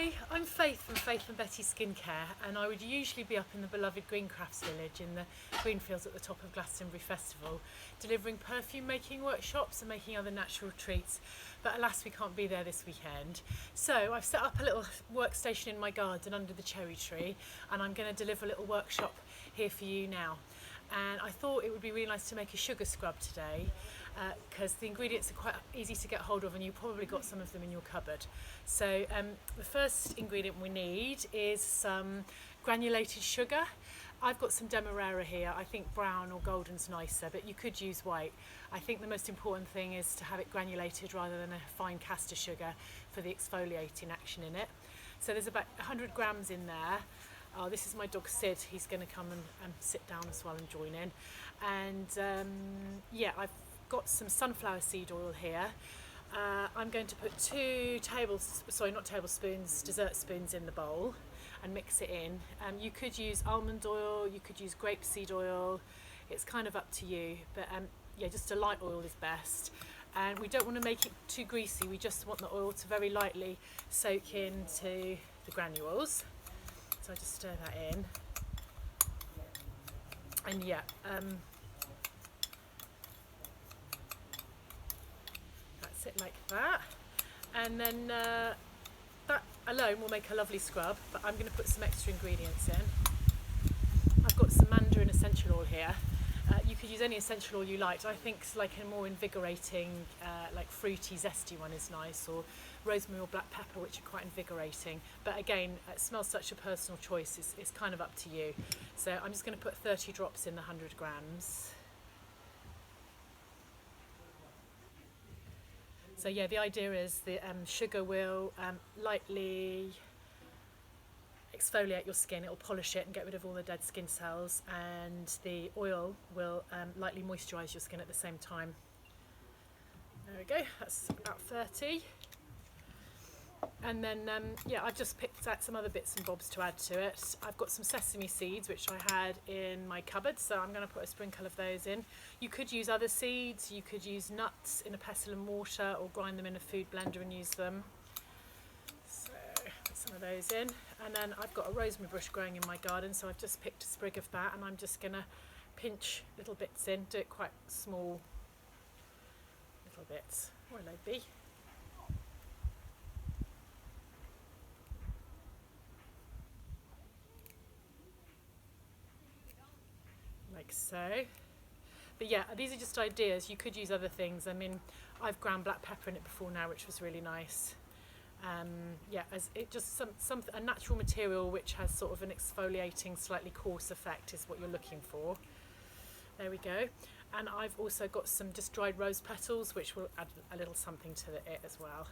Hi, I'm Faith from Faith and Betty Skincare, and I would usually be up in the beloved GreenCrafts Village in the green fields at the top of Glastonbury Festival, delivering perfume making workshops and making other natural treats, but alas we can't be there this weekend. So I've set up a little workstation in my garden under the cherry tree, and I'm going to deliver a little workshop here for you now. And I thought it would be really nice to make a sugar scrub today, because the ingredients are quite easy to get hold of and you've probably got some of them in your cupboard. So the first ingredient we need is some granulated sugar. I've got some Demerara here. I think brown or golden's nicer, but you could use white. I think the most important thing is to have it granulated rather than a fine caster sugar for the exfoliating action in it. So there's about 100 grams in there. Oh, this is my dog Sid. He's going to come and sit down as well and join in. And yeah, I've got some sunflower seed oil here. I'm going to put dessert spoons in the bowl and mix it in. You could use almond oil, you could use grapeseed oil. It's kind of up to you, but yeah, just a light oil is best. And we don't want to make it too greasy. We just want the oil to very lightly soak into the granules. So I just stir that in, and yeah, that's it like that. And then that alone will make a lovely scrub, but I'm going to put some extra ingredients in. I've got some mandarin essential oil here. You could use any essential oil you liked. I think like a more invigorating, like fruity, zesty one is nice, or rosemary or black pepper, which are quite invigorating. But again, it smells such a personal choice. It's kind of up to you. So I'm just going to put 30 drops in the 100 grams. So yeah, the idea is the sugar will lightly exfoliate your skin. It will polish it and get rid of all the dead skin cells, and the oil will lightly moisturise your skin at the same time. There we go, that's about 30. And then yeah, I've just picked out some other bits and bobs to add to it. I've got some sesame seeds which I had in my cupboard, so I'm going to put a sprinkle of those in. You could use other seeds, you could use nuts in a pestle and mortar, or grind them in a food blender and use them. So put some of those in. And then I've got a rosemary bush growing in my garden, so I've just picked a sprig of that, and I'm just going to pinch little bits in, do it quite small little bits. Or hello bee. Like so. But yeah, these are just ideas. You could use other things. I mean, I've ground black pepper in it before now, which was really nice. Yeah, as it just a natural material which has sort of an exfoliating, slightly coarse effect is what you're looking for. There we go. And I've also got some just dried rose petals, which will add a little something to it as well.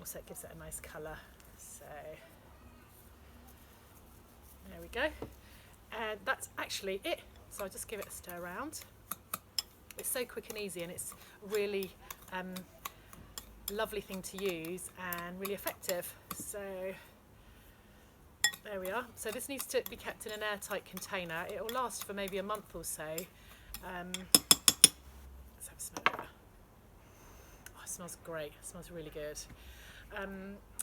Also, it gives it a nice colour. So there we go. And that's actually it. So I'll just give it a stir around. It's so quick and easy, and it's really lovely thing to use and really effective. So there we are. So this needs to be kept in an airtight container. It will last for maybe a month or so. Let's have a smell of it. Oh, it smells great. It smells really good.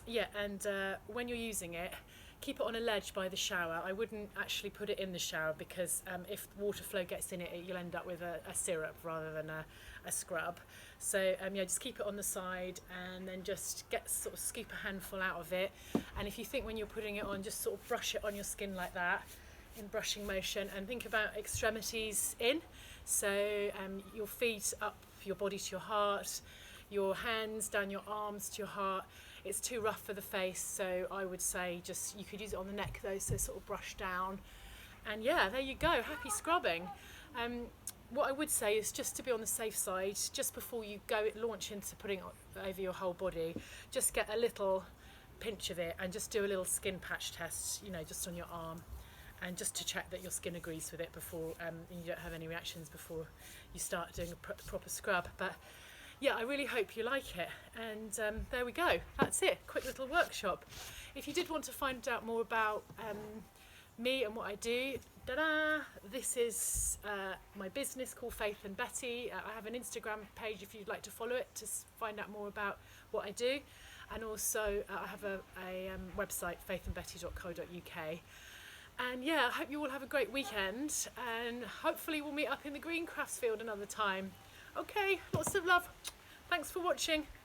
Yeah, and when you're using it, keep it on a ledge by the shower. I wouldn't actually put it in the shower, because if water flow gets in it, you'll end up with a syrup rather than a scrub. So yeah, just keep it on the side, and then just sort of scoop a handful out of it. And if you think when you're putting it on, just sort of brush it on your skin like that, in brushing motion, and think about extremities in. So your feet up your body to your heart, your hands down your arms to your heart. It's too rough for the face, so I would say just you could use it on the neck though, so sort of brush down. And yeah, there you go, happy scrubbing. What I would say is, just to be on the safe side, just before you launch into putting it over your whole body, just get a little pinch of it and just do a little skin patch test, you know, just on your arm, and just to check that your skin agrees with it before, and you don't have any reactions before you start doing a proper scrub. But yeah, I really hope you like it, and there we go, that's it, quick little workshop. If you did want to find out more about me and what I do, this is my business called Faith and Betty. I have an Instagram page if you'd like to follow it to find out more about what I do. and also I have a website, faithandbetty.co.uk. And yeah, I hope you all have a great weekend, and hopefully we'll meet up in the GreenCrafts field another time. Okay, lots of love. Thanks for watching.